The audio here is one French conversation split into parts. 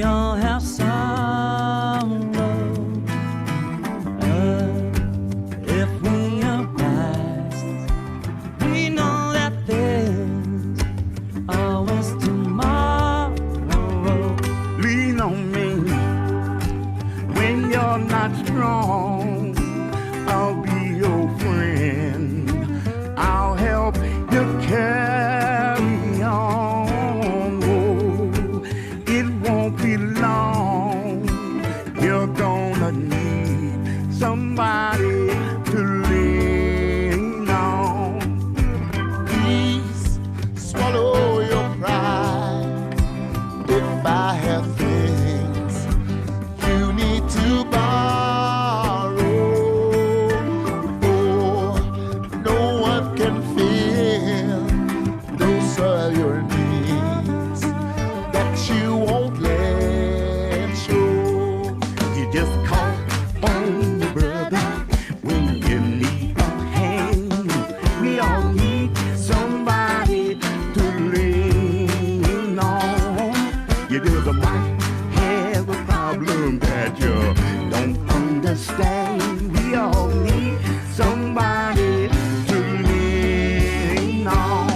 all have sorrow. If we arise, we know that there's always tomorrow. Lean on me when you're not strong. I'll be your friend. I'll help you carry on. Oh, it won't be long. You're gonna need somebody to lean on. Please swallow your pride. If I have things you need to borrow, oh, no one can fill those are your needs that you won't let show. You just call on your brother when you need a hand. We all need somebody to lean on. You just might have a problem that you don't understand. We all need somebody to lean on.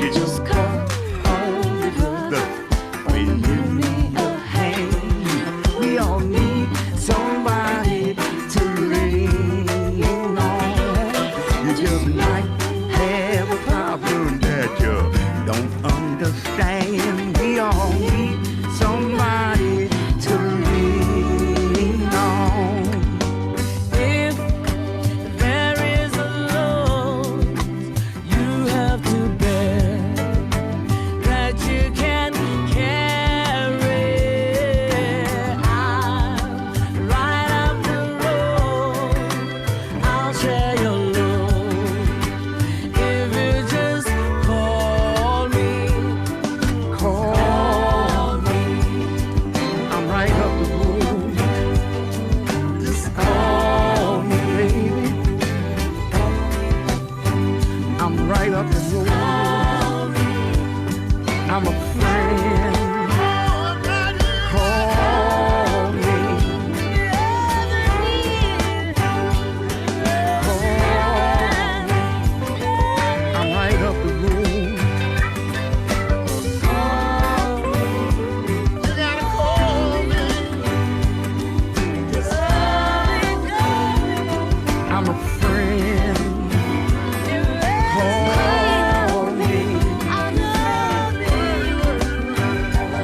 You just call on your brother when you need a hand. We all need somebody to lean on. You just might have a problem that you don't understand. We all need somebody to lean on. If there is a load you have to bear that you can carry, I'll ride up the road, I'll share your load. If you just call me, Call me. I'm right up the road. Just call me, baby. I'm right up the road. I'm a friend. Call me. Call me. I'm right up the road. You gotta call me. I'm a friend. Call me.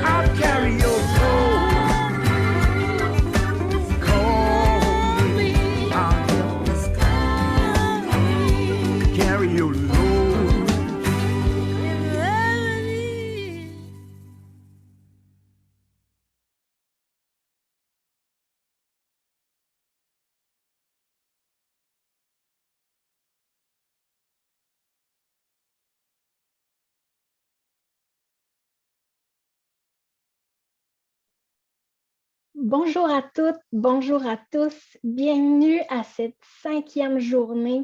I'll carry your load. Call me. I'll help carry your load. Bonjour à toutes, bonjour à tous. Bienvenue à cette 5e journée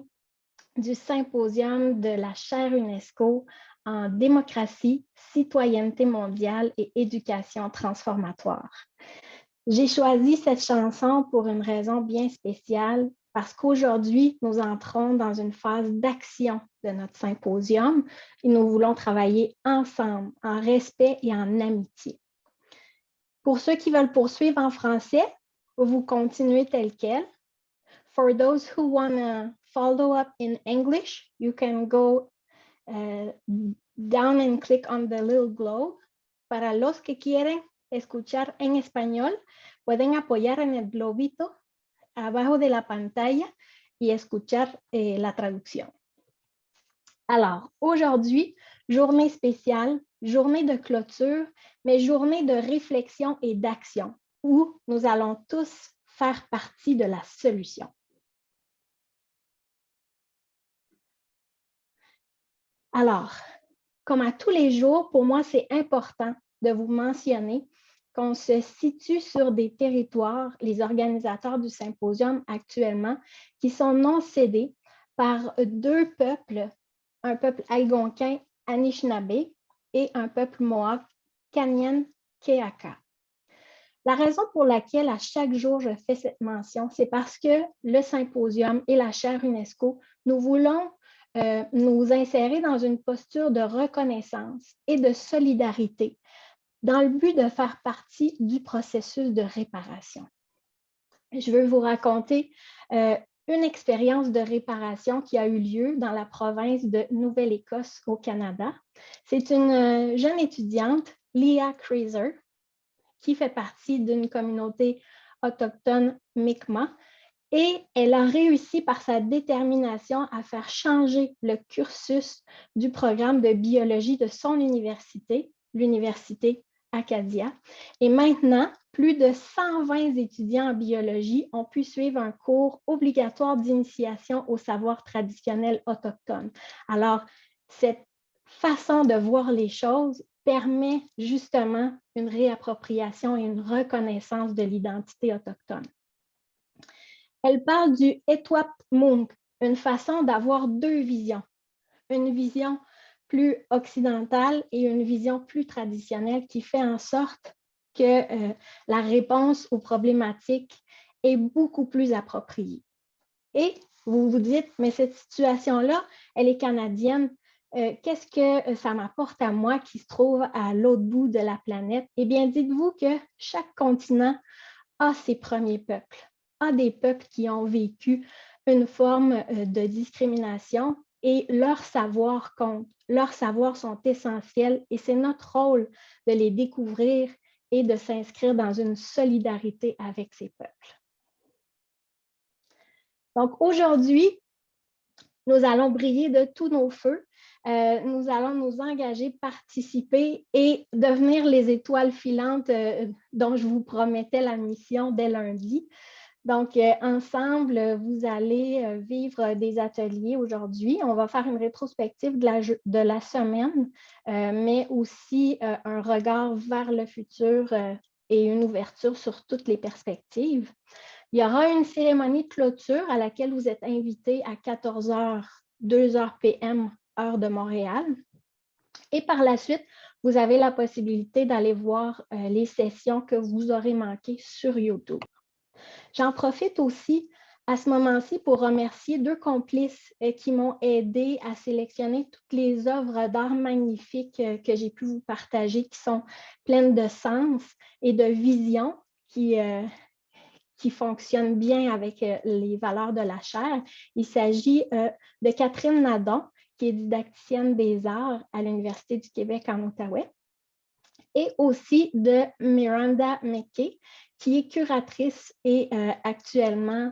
du symposium de la chaire UNESCO en démocratie, citoyenneté mondiale et éducation transformatoire. J'ai choisi cette chanson pour une raison bien spéciale parce qu'aujourd'hui, nous entrons dans une phase d'action de notre symposium et nous voulons travailler ensemble en respect et en amitié. Pour ceux qui veulent poursuivre en français, vous continuez tel quel. For those who want to follow up in English, you can go down and click on the little globe. Para los que quieren escuchar en español, pueden apoyar en el globito abajo de la pantalla y escuchar la traducción. Alors, aujourd'hui, journée spéciale, journée de clôture, mais journée de réflexion et d'action, où nous allons tous faire partie de la solution. Alors, comme à tous les jours, pour moi, c'est important de vous mentionner qu'on se situe sur des territoires, les organisateurs du symposium actuellement, qui sont non cédés par deux peuples, un peuple algonquin Anishinaabe et un peuple Mohawk Canyon Keaka. La raison pour laquelle à chaque jour je fais cette mention, c'est parce que le symposium et la chaire UNESCO, nous voulons nous insérer dans une posture de reconnaissance et de solidarité dans le but de faire partie du processus de réparation. Je veux vous raconter une expérience de réparation qui a eu lieu dans la province de Nouvelle-Écosse au Canada. C'est une jeune étudiante, Leah Kraser, qui fait partie d'une communauté autochtone Mi'kmaq, et elle a réussi par sa détermination à faire changer le cursus du programme de biologie de son université, l'Université Acadia. Et maintenant, plus de 120 étudiants en biologie ont pu suivre un cours obligatoire d'initiation aux savoirs traditionnels autochtones. Alors, cette façon de voir les choses permet justement une réappropriation et une reconnaissance de l'identité autochtone. Elle parle du Etwapmunk, une façon d'avoir deux visions, une vision plus occidentale et une vision plus traditionnelle qui fait en sorte que la réponse aux problématiques est beaucoup plus appropriée. Et vous vous dites, mais cette situation-là, elle est canadienne. Qu'est-ce que ça m'apporte à moi qui se trouve à l'autre bout de la planète? Eh bien, dites-vous que chaque continent a ses premiers peuples, a des peuples qui ont vécu une forme de discrimination et leurs savoirs comptent, leurs savoirs sont essentiels et c'est notre rôle de les découvrir et de s'inscrire dans une solidarité avec ces peuples. Donc aujourd'hui, nous allons briller de tous nos feux. Nous allons nous engager, participer et devenir les étoiles filantes dont je vous promettais la mission dès lundi. Donc, ensemble, vous allez vivre des ateliers aujourd'hui. On va faire une rétrospective de la semaine, mais aussi un regard vers le futur et une ouverture sur toutes les perspectives. Il y aura une cérémonie de clôture à laquelle vous êtes invités à 14h, 2h PM, heure de Montréal. Et par la suite, vous avez la possibilité d'aller voir les sessions que vous aurez manquées sur YouTube. J'en profite aussi à ce moment-ci pour remercier deux complices qui m'ont aidé à sélectionner toutes les œuvres d'art magnifiques que j'ai pu vous partager, qui sont pleines de sens et de vision, qui fonctionnent bien avec les valeurs de la chaire. Il s'agit de Catherine Nadon, qui est didacticienne des arts à l'Université du Québec en Outaouais, et aussi de Miranda McKay, qui est curatrice et actuellement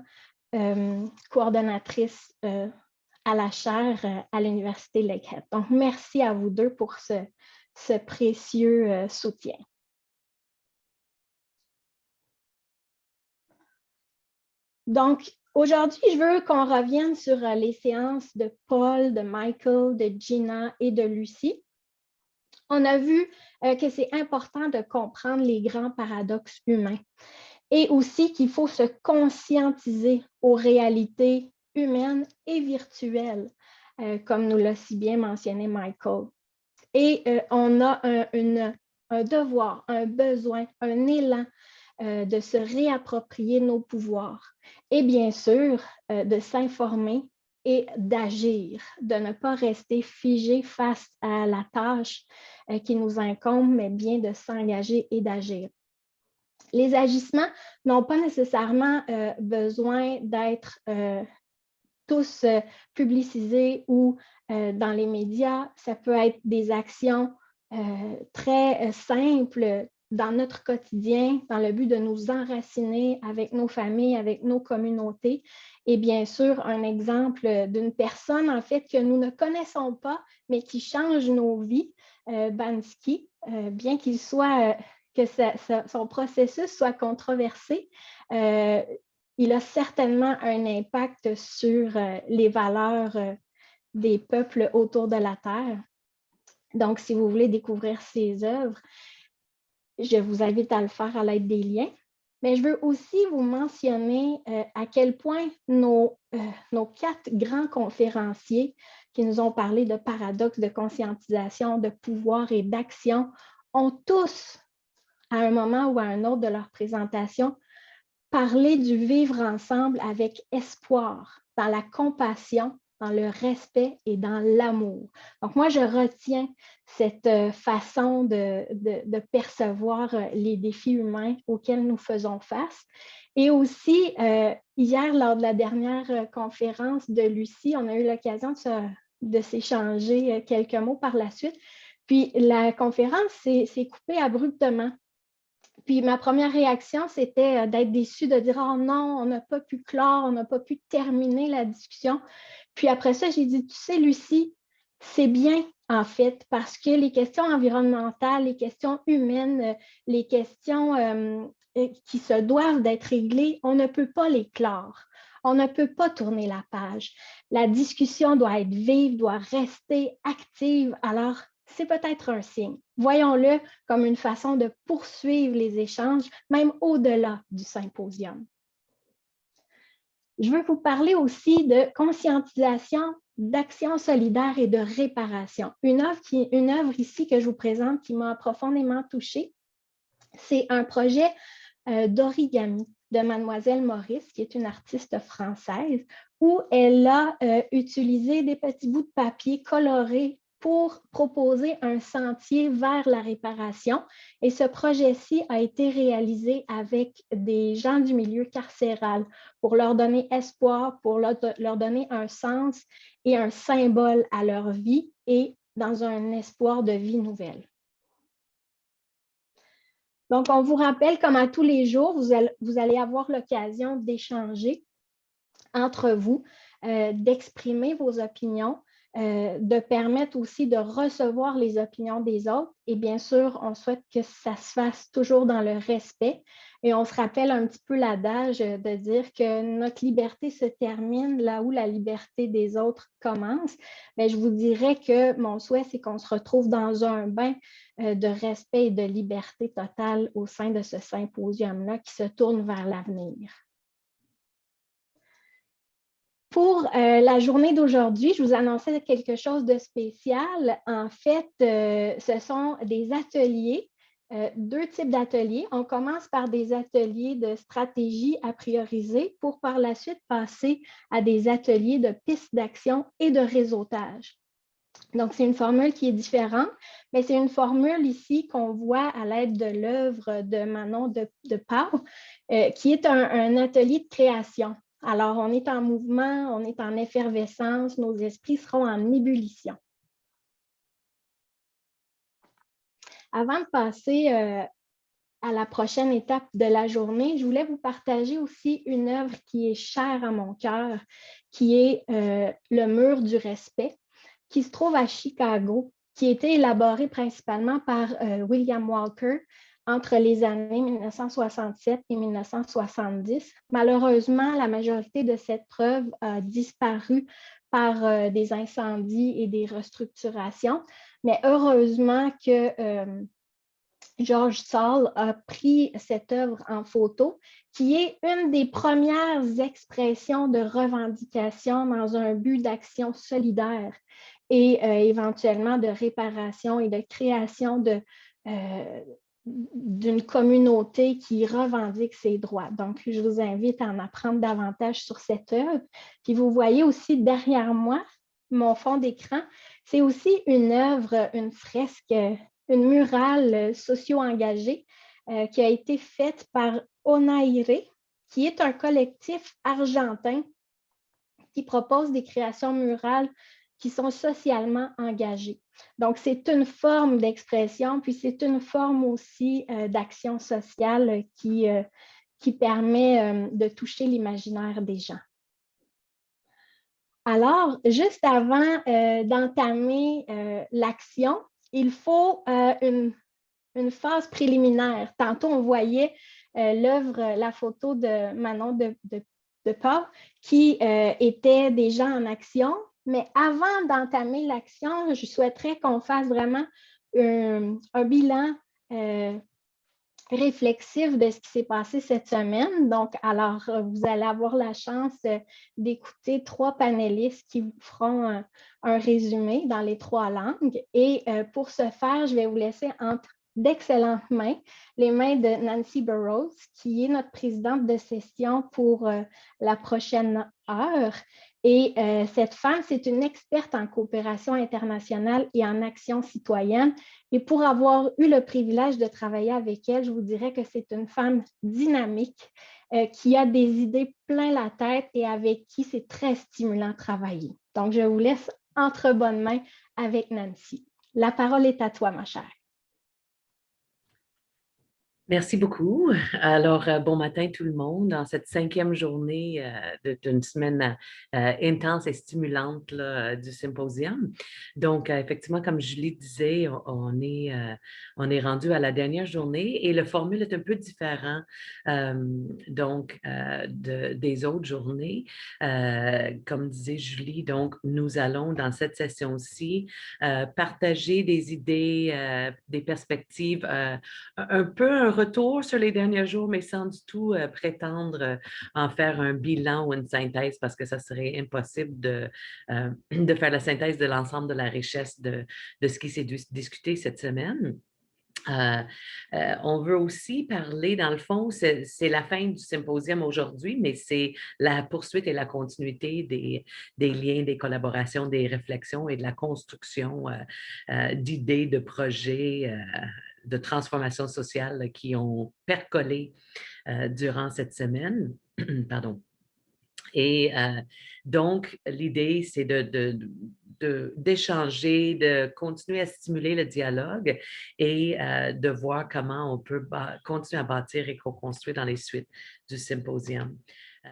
coordonnatrice à la chaire à l'Université Lakehead. Donc, merci à vous deux pour ce précieux soutien. Donc, aujourd'hui, je veux qu'on revienne sur les séances de Paul, de Michael, de Gina et de Lucie. On a vu que c'est important de comprendre les grands paradoxes humains et aussi qu'il faut se conscientiser aux réalités humaines et virtuelles, comme nous l'a si bien mentionné Michael. Et on a un devoir, un besoin, un élan de se réapproprier nos pouvoirs et bien sûr de s'informer et d'agir, de ne pas rester figé face à la tâche qui nous incombe, mais bien de s'engager et d'agir. Les agissements n'ont pas nécessairement besoin d'être tous publicisés ou dans les médias. Ça peut être des actions très simples dans notre quotidien, dans le but de nous enraciner avec nos familles, avec nos communautés. Et bien sûr, un exemple d'une personne, en fait, que nous ne connaissons pas, mais qui change nos vies, Bansky, bien qu'il soit, que son processus soit controversé, il a certainement un impact sur les valeurs des peuples autour de la Terre. Donc, si vous voulez découvrir ses œuvres, je vous invite à le faire à l'aide des liens. Mais je veux aussi vous mentionner à quel point nos 4 grands conférenciers qui nous ont parlé de paradoxes, de conscientisation, de pouvoir et d'action ont tous, à un moment ou à un autre de leur présentation, parlé du vivre ensemble avec espoir, dans la compassion, dans le respect et dans l'amour. Donc, moi, je retiens cette façon de percevoir les défis humains auxquels nous faisons face. Et aussi, hier, lors de la dernière conférence de Lucie, on a eu l'occasion de s'échanger quelques mots par la suite. Puis, la conférence s'est coupée abruptement. Puis ma première réaction, c'était d'être déçue, de dire « Oh non, on n'a pas pu clore, on n'a pas pu terminer la discussion. » Puis après ça, j'ai dit « Tu sais, Lucie, c'est bien en fait, parce que les questions environnementales, les questions humaines, les questions qui se doivent d'être réglées, on ne peut pas les clore. On ne peut pas tourner la page. La discussion doit être vive, doit rester active. Alors, c'est peut-être un signe. Voyons-le comme une façon de poursuivre les échanges, même au-delà du symposium. Je veux vous parler aussi de conscientisation, d'action solidaire et de réparation. Une œuvre ici que je vous présente qui m'a profondément touchée, c'est un projet d'origami de Mademoiselle Maurice, qui est une artiste française, où elle a utilisé des petits bouts de papier colorés pour proposer un sentier vers la réparation. Et ce projet-ci a été réalisé avec des gens du milieu carcéral pour leur donner espoir, pour leur donner un sens et un symbole à leur vie et dans un espoir de vie nouvelle. Donc, on vous rappelle, comme à tous les jours, vous allez avoir l'occasion d'échanger entre vous, d'exprimer vos opinions, de permettre aussi de recevoir les opinions des autres. Et bien sûr, on souhaite que ça se fasse toujours dans le respect. Et on se rappelle un petit peu l'adage de dire que notre liberté se termine là où la liberté des autres commence. Mais je vous dirais que mon souhait, c'est qu'on se retrouve dans un bain de respect et de liberté totale au sein de ce symposium-là qui se tourne vers l'avenir. Pour la journée d'aujourd'hui, je vous annonçais quelque chose de spécial. En fait, ce sont des ateliers, 2 types d'ateliers. On commence par des ateliers de stratégie à prioriser pour par la suite passer à des ateliers de pistes d'action et de réseautage. Donc, c'est une formule qui est différente, mais c'est une formule ici qu'on voit à l'aide de l'œuvre de Manon de Pau, qui est un atelier de création. Alors, on est en mouvement, on est en effervescence, nos esprits seront en ébullition. Avant de passer à la prochaine étape de la journée, je voulais vous partager aussi une œuvre qui est chère à mon cœur, qui est le mur du respect, qui se trouve à Chicago, qui a été élaboré principalement par William Walker entre les années 1967 et 1970. Malheureusement, la majorité de cette œuvre a disparu par des incendies et des restructurations, mais heureusement que George Saul a pris cette œuvre en photo, qui est une des premières expressions de revendication dans un but d'action solidaire et éventuellement de réparation et de création d'une communauté qui revendique ses droits. Donc, je vous invite à en apprendre davantage sur cette œuvre. Puis vous voyez aussi derrière moi, mon fond d'écran, c'est aussi une œuvre, une fresque, une murale socio-engagée qui a été faite par Onaire, qui est un collectif argentin qui propose des créations murales qui sont socialement engagées. Donc, c'est une forme d'expression, puis c'est une forme aussi d'action sociale qui permet de toucher l'imaginaire des gens. Alors, juste avant d'entamer l'action, il faut une phase préliminaire. Tantôt, on voyait l'œuvre, la photo de Manon de Pau qui était déjà en action. Mais avant d'entamer l'action, je souhaiterais qu'on fasse vraiment un bilan réflexif de ce qui s'est passé cette semaine. Donc, alors, vous allez avoir la chance d'écouter 3 panélistes qui vous feront un résumé dans les 3 langues. Et pour ce faire, je vais vous laisser entre d'excellentes mains, les mains de Nancy Burroughs, qui est notre présidente de session pour la prochaine heure. Et cette femme, c'est une experte en coopération internationale et en action citoyenne. Et pour avoir eu le privilège de travailler avec elle, je vous dirais que c'est une femme dynamique qui a des idées plein la tête et avec qui c'est très stimulant de travailler. Donc, je vous laisse entre bonnes mains avec Nancy. La parole est à toi, ma chère. Merci beaucoup. Alors, bon matin tout le monde dans cette 5e journée d'une semaine intense et stimulante là, du symposium. Donc, effectivement, comme Julie disait, on est rendu à la dernière journée et le formule est un peu différent des autres journées. Comme disait Julie, donc, nous allons dans cette session-ci partager des idées, des perspectives, un peu un retour sur les derniers jours, mais sans du tout prétendre en faire un bilan ou une synthèse parce que ça serait impossible de faire la synthèse de l'ensemble de la richesse de ce qui s'est discuté cette semaine. On veut aussi parler, dans le fond, c'est la fin du symposium aujourd'hui, mais c'est la poursuite et la continuité des liens, des collaborations, des réflexions et de la construction d'idées, de projets, de transformation sociale qui ont percolé durant cette semaine. Pardon. Et donc, l'idée, c'est d'échanger, de continuer à stimuler le dialogue et de voir comment on peut continuer à bâtir et co-construire dans les suites du symposium.